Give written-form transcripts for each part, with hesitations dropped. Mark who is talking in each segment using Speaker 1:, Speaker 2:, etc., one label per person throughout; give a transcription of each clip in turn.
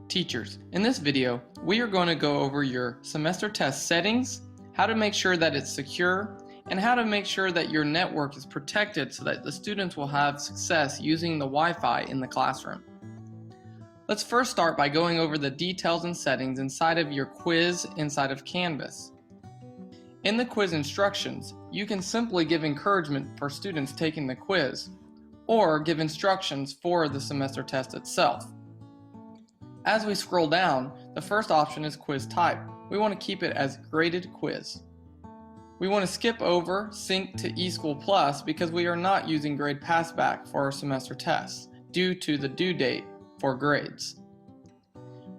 Speaker 1: Teachers, in this video, we are going to go over your semester test settings, how to make sure that it's secure, and how to make sure that your network is protected so that the students will have success using the Wi-Fi in the classroom. Let's first start by going over the details and settings inside of your quiz inside of Canvas. In the quiz instructions, you can simply give encouragement for students taking the quiz, or give instructions for the semester test itself. As we scroll down, the first option is quiz type. We want to keep it as graded quiz. We want to skip over Sync to eSchool Plus because we are not using Grade Passback for our semester tests due to the due date for grades.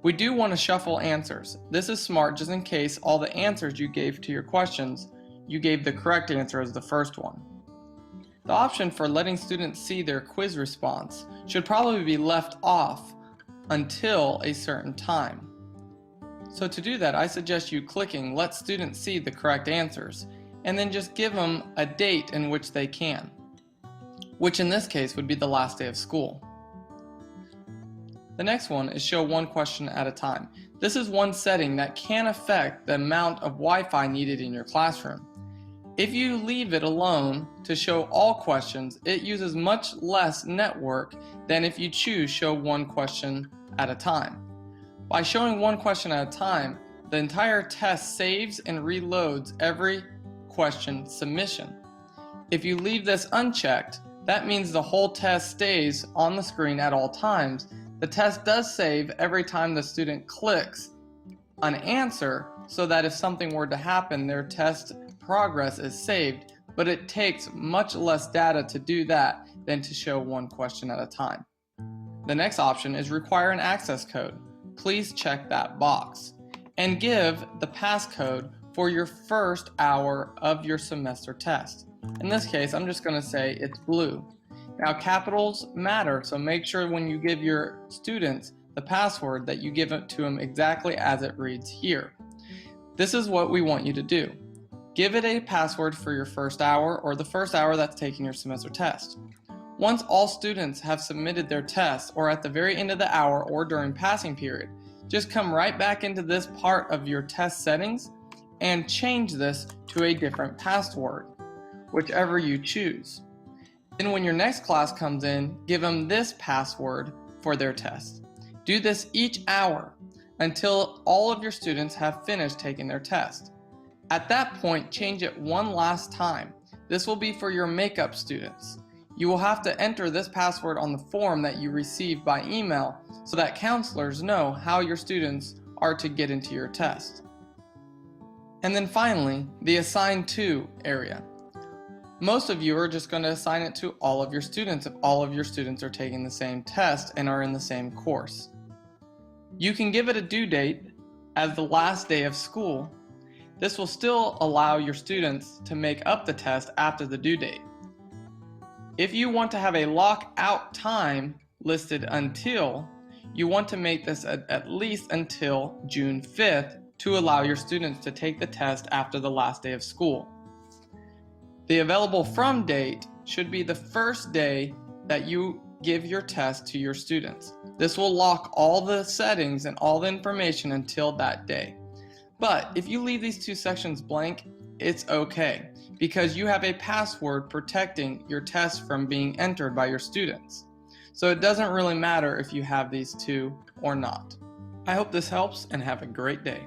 Speaker 1: We do want to shuffle answers. This is smart just in case all the answers you gave to your questions, you gave the correct answer as the first one. The option for letting students see their quiz response should probably be left off until a certain time. So to do that, I suggest you clicking Let Students See the Correct Answers, and then just give them a date in which they can, which in this case would be the last day of school. The next one is Show one question at a time. This is one setting that can affect the amount of Wi-Fi needed in your classroom. If you leave it alone to show all questions, it uses much less network than if you choose Show one question at a time. By showing one question at a time, the entire test saves and reloads every question submission. If you leave this unchecked, that means the whole test stays on the screen at all times. The test does save every time the student clicks an answer so that if something were to happen, their test progress is saved, but it takes much less data to do that than to show one question at a time. The next option is Require an access code. Please check that box and give the passcode for your first hour of your semester test. In this case, I'm just going to say it's blue. Now, capitals matter, so make sure when you give your students the password that you give it to them exactly as it reads here. This is what we want you to do. Give it a password for your first hour or the first hour that's taking your semester test. Once all students have submitted their tests, or at the very end of the hour or during passing period, just come right back into this part of your test settings and change this to a different password, whichever you choose. Then when your next class comes in, give them this password for their test. Do this each hour until all of your students have finished taking their test. At that point, change it one last time. This will be for your makeup students. You will have to enter this password on the form that you receive by email so that counselors know how your students are to get into your test. And then finally, the Assign To area. Most of you are just going to assign it to all of your students if all of your students are taking the same test and are in the same course. You can give it a due date as the last day of school. This will still allow your students to make up the test after the due date. If you want to have a lockout time listed until, you want to make this at least until June 5th to allow your students to take the test after the last day of school. The available from date should be the first day that you give your test to your students. This will lock all the settings and all the information until that day. But if you leave these two sections blank, it's okay, because you have a password protecting your test from being entered by your students. So it doesn't really matter if you have these two or not. I hope this helps and have a great day.